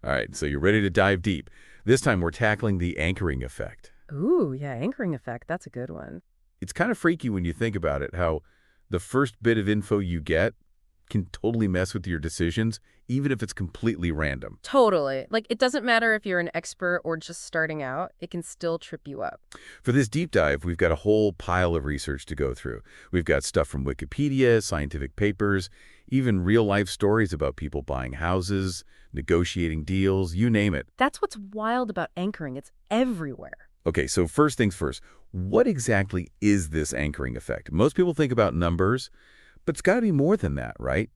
All right, so you're ready to dive deep. This time we're tackling the anchoring effect. Ooh, yeah, anchoring effect. That's a good one. It's kind of freaky when you think about it, how the first bit of info you get can totally mess with your decisions, even if it's completely random. Totally. Like, it doesn't matter if you're an expert or just starting out, it can still trip you up. For this deep dive, we've got a whole pile of research to go through. We've got stuff from Wikipedia, scientific papers, even real-life stories about people buying houses, negotiating deals, you name it. That's what's wild about anchoring. It's everywhere. Okay, so first things first, what exactly is this anchoring effect? Most people think about numbers, but it's got to be more than that, right?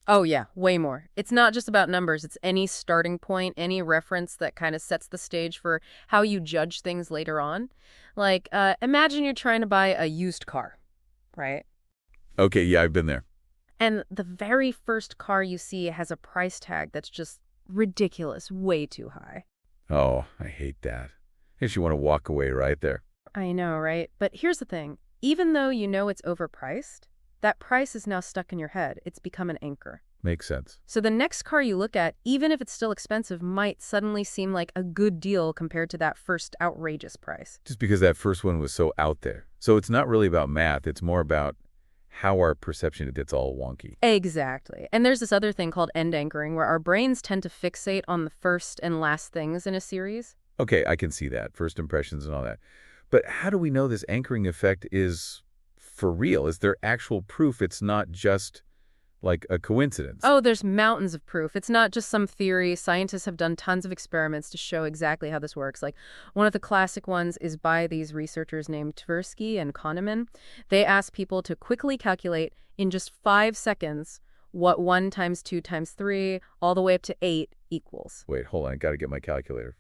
Oh, yeah, way more. It's not just about numbers. It's any starting point, any reference that kind of sets the stage for how you judge things later on. Like, imagine you're trying to buy a used car, right? Okay, yeah, I've been there. And the very first car you see has a price tag that's just ridiculous, way too high. Oh, I hate that. Makes you want to walk away right there. I know, right? But here's the thing. Even though you know it's overpriced, that price is now stuck in your head. It's become an anchor. Makes sense. So the next car you look at, even if it's still expensive, might suddenly seem like a good deal compared to that first outrageous price. Just because that first one was so out there. So it's not really about math, it's more about how our perception gets all wonky. Exactly. And there's this other thing called end anchoring, where our brains tend to fixate on the first and last things in a series. Okay, I can see that. First impressions and all that. But how do we know this anchoring effect is for real? Is there actual proof it's not just like a coincidence? Oh, there's mountains of proof. It's not just some theory. Scientists have done tons of experiments to show exactly how this works. Like, one of the classic ones is by these researchers named Tversky and Kahneman. They asked people to quickly calculate in just 5 seconds what 1 times 2 times 3 all the way up to 8 equals. Wait, hold on. I got to get my calculator.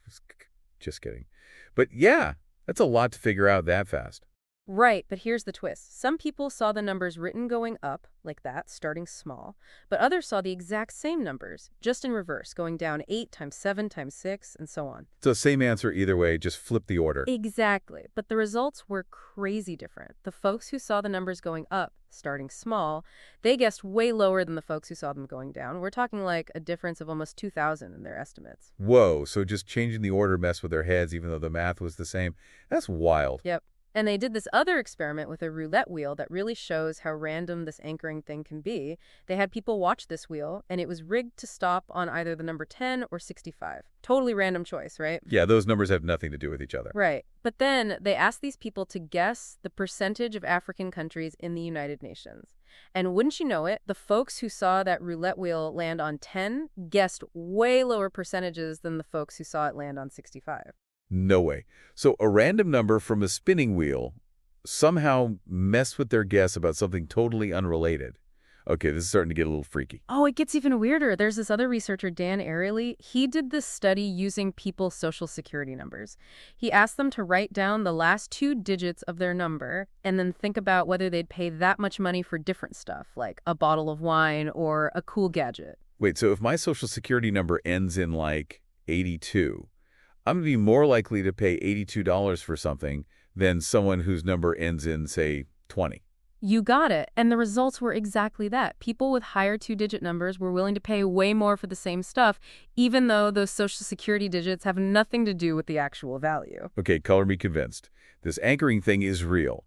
Just kidding. But yeah, that's a lot to figure out that fast. Right, but here's the twist. Some people saw the numbers written going up, like that, starting small, but others saw the exact same numbers, just in reverse, going down 8 times 7 times 6, and so on. So same answer either way, just flip the order. Exactly, but the results were crazy different. The folks who saw the numbers going up, starting small, they guessed way lower than the folks who saw them going down. We're talking like a difference of almost 2,000 in their estimates. Whoa, so just changing the order messed with their heads even though the math was the same. That's wild. Yep. And they did this other experiment with a roulette wheel that really shows how random this anchoring thing can be. They had people watch this wheel, and it was rigged to stop on either the number 10 or 65. Totally random choice, right? Yeah, those numbers have nothing to do with each other. Right. But then they asked these people to guess the percentage of African countries in the United Nations. And wouldn't you know it, the folks who saw that roulette wheel land on 10 guessed way lower percentages than the folks who saw it land on 65. No way. So a random number from a spinning wheel somehow messed with their guess about something totally unrelated. Okay, this is starting to get a little freaky. Oh, it gets even weirder. There's this other researcher, Dan Ariely. He did this study using people's social security numbers. He asked them to write down the last 2 digits of their number and then think about whether they'd pay that much money for different stuff, like a bottle of wine or a cool gadget. Wait, so if my social security number ends in like 82, I'm going to be more likely to pay $82 for something than someone whose number ends in, say, 20. You got it. And the results were exactly that. People with higher 2-digit numbers were willing to pay way more for the same stuff, even though those social security digits have nothing to do with the actual value. Okay, color me convinced. This anchoring thing is real,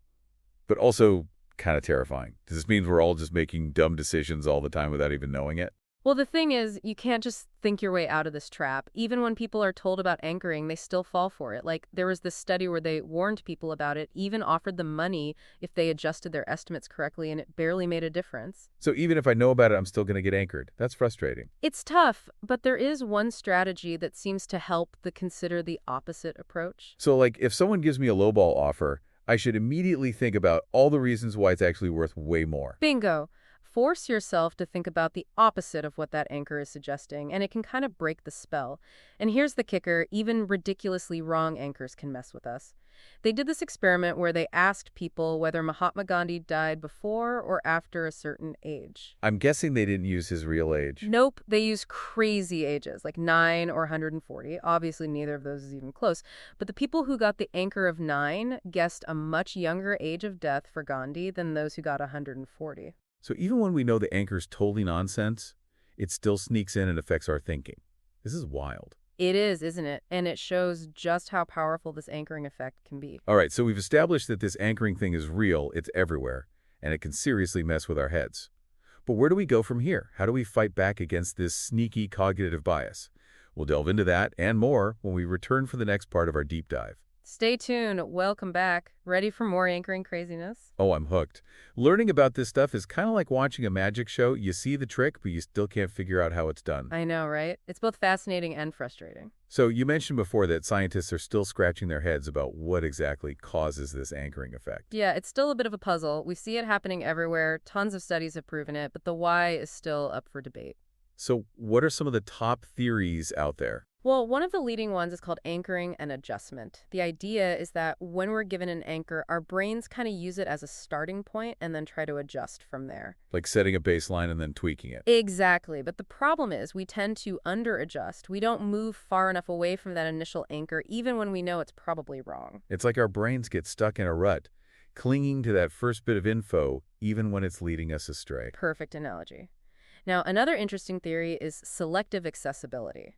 but also kind of terrifying. Does this mean we're all just making dumb decisions all the time without even knowing it? Well, the thing is, you can't just think your way out of this trap. Even when people are told about anchoring, they still fall for it. Like, there was this study where they warned people about it, even offered them money if they adjusted their estimates correctly, and it barely made a difference. So even if I know about it, I'm still going to get anchored. That's frustrating. It's tough, but there is one strategy that seems to help consider the opposite approach. So like if someone gives me a lowball offer, I should immediately think about all the reasons why it's actually worth way more. Bingo. Force yourself to think about the opposite of what that anchor is suggesting, and it can kind of break the spell. And here's the kicker, even ridiculously wrong anchors can mess with us. They did this experiment where they asked people whether Mahatma Gandhi died before or after a certain age. I'm guessing they didn't use his real age. Nope, they used crazy ages, like 9 or 140. Obviously, neither of those is even close. But the people who got the anchor of 9 guessed a much younger age of death for Gandhi than those who got 140. So even when we know the anchor's totally nonsense, it still sneaks in and affects our thinking. This is wild. It is, isn't it? And it shows just how powerful this anchoring effect can be. All right, so we've established that this anchoring thing is real, it's everywhere, and it can seriously mess with our heads. But where do we go from here? How do we fight back against this sneaky cognitive bias? We'll delve into that and more when we return for the next part of our deep dive. Stay tuned. Welcome back. Ready for more anchoring craziness? Oh, I'm hooked. Learning about this stuff is kind of like watching a magic show. You see the trick, but you still can't figure out how it's done. I know, right? It's both fascinating and frustrating. So you mentioned before that scientists are still scratching their heads about what exactly causes this anchoring effect. Yeah, it's still a bit of a puzzle. We see it happening everywhere. Tons of studies have proven it, but the why is still up for debate. So what are some of the top theories out there? Well, one of the leading ones is called anchoring and adjustment. The idea is that when we're given an anchor, our brains kind of use it as a starting point and then try to adjust from there. Like setting a baseline and then tweaking it. Exactly. But the problem is we tend to under-adjust. We don't move far enough away from that initial anchor, even when we know it's probably wrong. It's like our brains get stuck in a rut, clinging to that first bit of info, even when it's leading us astray. Perfect analogy. Now, another interesting theory is selective accessibility.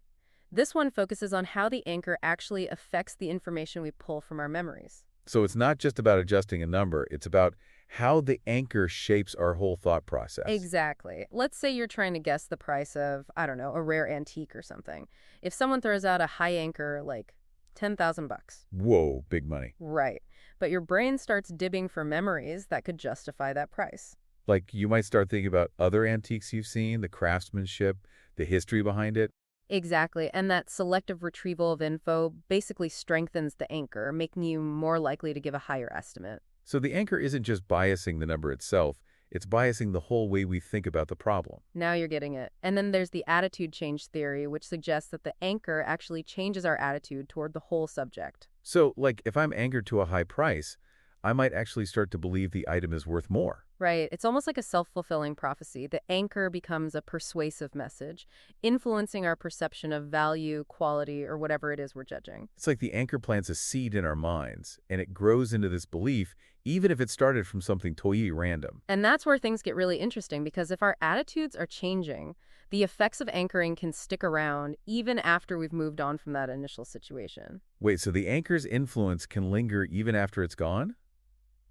This one focuses on how the anchor actually affects the information we pull from our memories. So it's not just about adjusting a number, it's about how the anchor shapes our whole thought process. Exactly. Let's say you're trying to guess the price of, I don't know, a rare antique or something. If someone throws out a high anchor like 10,000 bucks. Whoa, big money. Right. But your brain starts dibbing for memories that could justify that price. Like you might start thinking about other antiques you've seen, the craftsmanship, the history behind it. Exactly. And that selective retrieval of info basically strengthens the anchor, making you more likely to give a higher estimate. So the anchor isn't just biasing the number itself, it's biasing the whole way we think about the problem. Now you're getting it. And then there's the attitude change theory, which suggests that the anchor actually changes our attitude toward the whole subject. So, like, if I'm anchored to a high price, I might actually start to believe the item is worth more. Right. It's almost like a self-fulfilling prophecy. The anchor becomes a persuasive message, influencing our perception of value, quality, or whatever it is we're judging. It's like the anchor plants a seed in our minds, and it grows into this belief, even if it started from something totally random. And that's where things get really interesting, because if our attitudes are changing, the effects of anchoring can stick around even after we've moved on from that initial situation. Wait, so the anchor's influence can linger even after it's gone?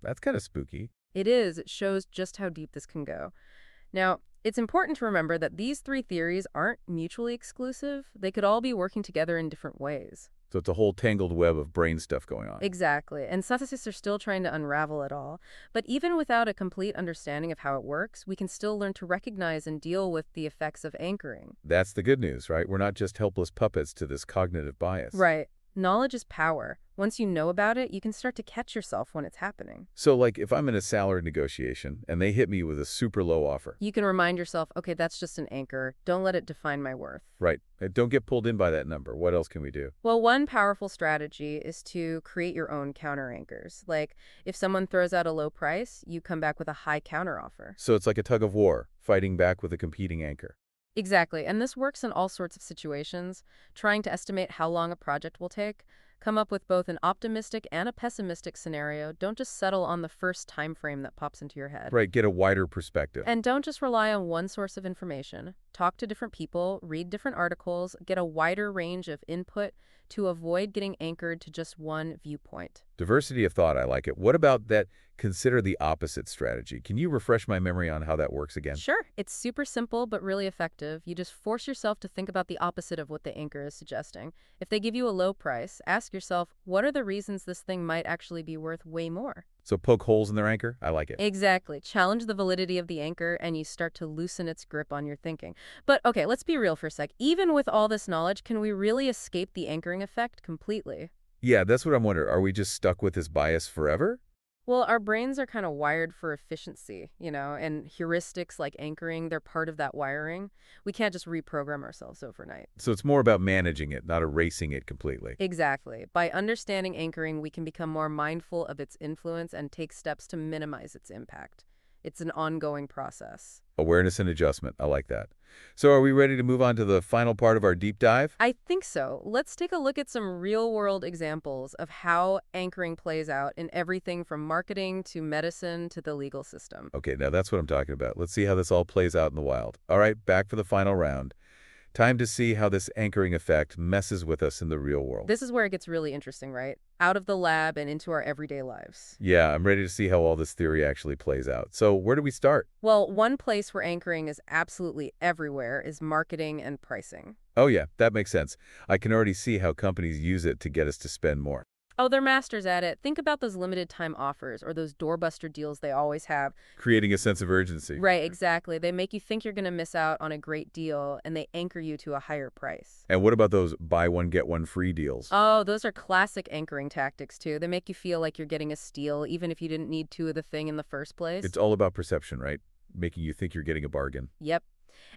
That's kind of spooky. It is. It shows just how deep this can go. Now, it's important to remember that these three theories aren't mutually exclusive. They could all be working together in different ways. So it's a whole tangled web of brain stuff going on. Exactly. And scientists are still trying to unravel it all. But even without a complete understanding of how it works, we can still learn to recognize and deal with the effects of anchoring. That's the good news, right? We're not just helpless puppets to this cognitive bias. Right. Knowledge is power. Once you know about it, you can start to catch yourself when it's happening. So, like, if I'm in a salary negotiation and they hit me with a super low offer. You can remind yourself, okay, that's just an anchor. Don't let it define my worth. Right. Don't get pulled in by that number. What else can we do? Well, one powerful strategy is to create your own counter anchors. Like, if someone throws out a low price, you come back with a high counter offer. So it's like a tug of war, fighting back with a competing anchor. Exactly. And this works in all sorts of situations. Trying to estimate how long a project will take, come up with both an optimistic and a pessimistic scenario. Don't just settle on the first time frame that pops into your head. Right, get a wider perspective. And don't just rely on one source of information. Talk to different people, read different articles, get a wider range of input to avoid getting anchored to just one viewpoint. Diversity of thought, I like it. What about that consider the opposite strategy? Can you refresh my memory on how that works again? Sure. It's super simple but really effective. You just force yourself to think about the opposite of what the anchor is suggesting. If they give you a low price, ask yourself, what are the reasons this thing might actually be worth way more? So poke holes in their anchor? I like it. Exactly. Challenge the validity of the anchor and you start to loosen its grip on your thinking. But okay, let's be real for a sec. Even with all this knowledge, can we really escape the anchoring effect completely? Yeah, that's what I'm wondering. Are we just stuck with this bias forever? Well, our brains are kind of wired for efficiency, and heuristics like anchoring, they're part of that wiring. We can't just reprogram ourselves overnight. So it's more about managing it, not erasing it completely. Exactly. By understanding anchoring, we can become more mindful of its influence and take steps to minimize its impact. It's an ongoing process. Awareness and adjustment. I like that. So are we ready to move on to the final part of our deep dive? I think so. Let's take a look at some real-world examples of how anchoring plays out in everything from marketing to medicine to the legal system. Okay, now that's what I'm talking about. Let's see how this all plays out in the wild. All right, back for the final round. Time to see how this anchoring effect messes with us in the real world. This is where it gets really interesting, right? Out of the lab and into our everyday lives. Yeah, I'm ready to see how all this theory actually plays out. So where do we start? Well, one place where anchoring is absolutely everywhere is marketing and pricing. Oh yeah, that makes sense. I can already see how companies use it to get us to spend more. Oh, they're masters at it. Think about those limited time offers or those doorbuster deals they always have. Creating a sense of urgency. Right, exactly. They make you think you're going to miss out on a great deal and they anchor you to a higher price. And what about those buy one, get one free deals? Oh, those are classic anchoring tactics too. They make you feel like you're getting a steal even if you didn't need two of the thing in the first place. It's all about perception, right? Making you think you're getting a bargain. Yep.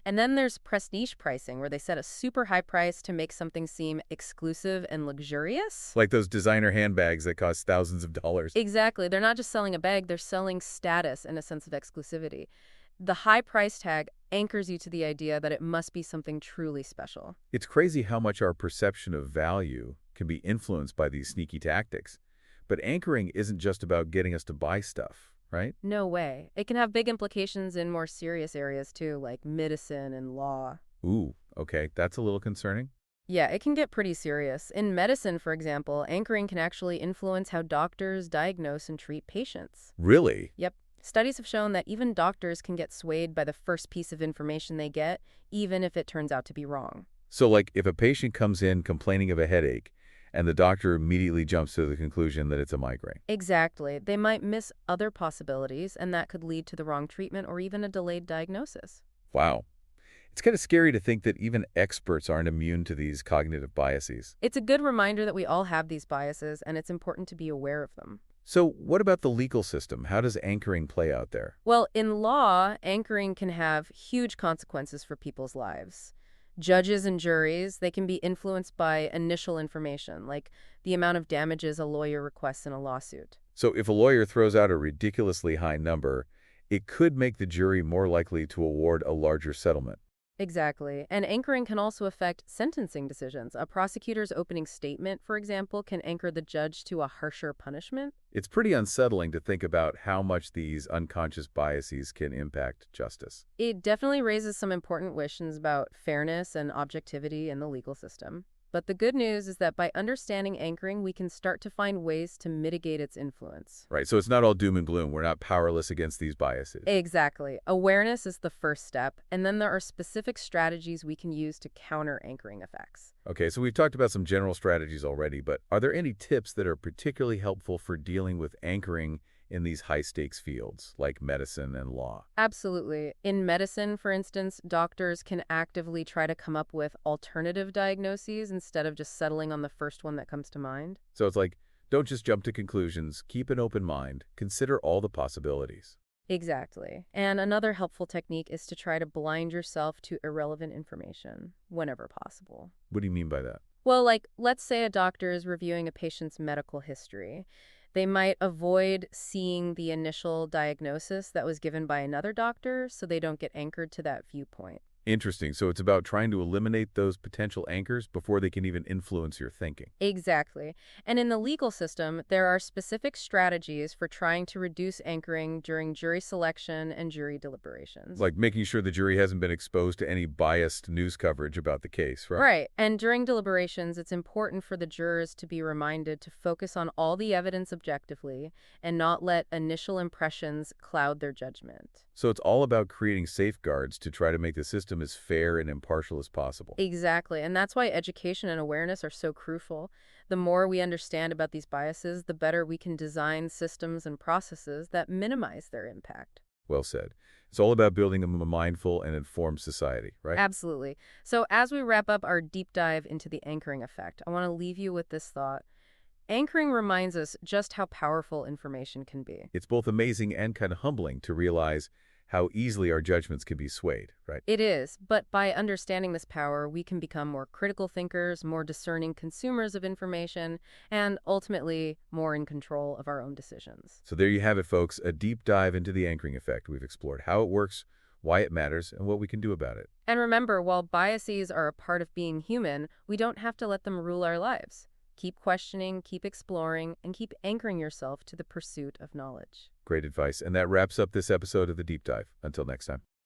And then there's prestige pricing, where they set a super high price to make something seem exclusive and luxurious. Like those designer handbags that cost thousands of dollars. Exactly. They're not just selling a bag, they're selling status and a sense of exclusivity. The high price tag anchors you to the idea that it must be something truly special. It's crazy how much our perception of value can be influenced by these sneaky tactics. But anchoring isn't just about getting us to buy stuff, right? No way. It can have big implications in more serious areas too, like medicine and law. Ooh, okay, that's a little concerning. Yeah, it can get pretty serious. In medicine, for example, anchoring can actually influence how doctors diagnose and treat patients. Really? Yep. Studies have shown that even doctors can get swayed by the first piece of information they get, even if it turns out to be wrong. So, like, if a patient comes in complaining of a headache, and the doctor immediately jumps to the conclusion that it's a migraine. Exactly. They might miss other possibilities, and that could lead to the wrong treatment or even a delayed diagnosis. Wow. It's kind of scary to think that even experts aren't immune to these cognitive biases. It's a good reminder that we all have these biases, and it's important to be aware of them. So, what about the legal system? How does anchoring play out there? Well, in law, anchoring can have huge consequences for people's lives. Judges and juries, they can be influenced by initial information, like the amount of damages a lawyer requests in a lawsuit. So, if a lawyer throws out a ridiculously high number, it could make the jury more likely to award a larger settlement. Exactly. And anchoring can also affect sentencing decisions. A prosecutor's opening statement, for example, can anchor the judge to a harsher punishment. It's pretty unsettling to think about how much these unconscious biases can impact justice. It definitely raises some important questions about fairness and objectivity in the legal system. But the good news is that by understanding anchoring, we can start to find ways to mitigate its influence. Right, so it's not all doom and gloom. We're not powerless against these biases. Exactly. Awareness is the first step, and then there are specific strategies we can use to counter anchoring effects. Okay, so we've talked about some general strategies already, but are there any tips that are particularly helpful for dealing with anchoring in these high-stakes fields, like medicine and law? Absolutely. In medicine, for instance, doctors can actively try to come up with alternative diagnoses instead of just settling on the first one that comes to mind. So it's like, don't just jump to conclusions, keep an open mind, consider all the possibilities. Exactly. And another helpful technique is to try to blind yourself to irrelevant information whenever possible. What do you mean by that? Well, like, let's say a doctor is reviewing a patient's medical history. They might avoid seeing the initial diagnosis that was given by another doctor so they don't get anchored to that viewpoint. Interesting. So it's about trying to eliminate those potential anchors before they can even influence your thinking. Exactly. And in the legal system, there are specific strategies for trying to reduce anchoring during jury selection and jury deliberations. Like making sure the jury hasn't been exposed to any biased news coverage about the case, right? Right. And during deliberations, it's important for the jurors to be reminded to focus on all the evidence objectively and not let initial impressions cloud their judgment. So it's all about creating safeguards to try to make the system as fair and impartial as possible. Exactly. And that's why education and awareness are so crucial. The more we understand about these biases, the better we can design systems and processes that minimize their impact. Well said. It's all about building a mindful and informed society, right? Absolutely. So as we wrap up our deep dive into the anchoring effect, I want to leave you with this thought. Anchoring reminds us just how powerful information can be. It's both amazing and kind of humbling to realize how easily our judgments can be swayed, right? It is, but by understanding this power, we can become more critical thinkers, more discerning consumers of information, and ultimately more in control of our own decisions. So there you have it, folks, a deep dive into the anchoring effect. We've explored how it works, why it matters, and what we can do about it. And remember, while biases are a part of being human, we don't have to let them rule our lives. Keep questioning, keep exploring, and keep anchoring yourself to the pursuit of knowledge. Great advice. And that wraps up this episode of The Deep Dive. Until next time.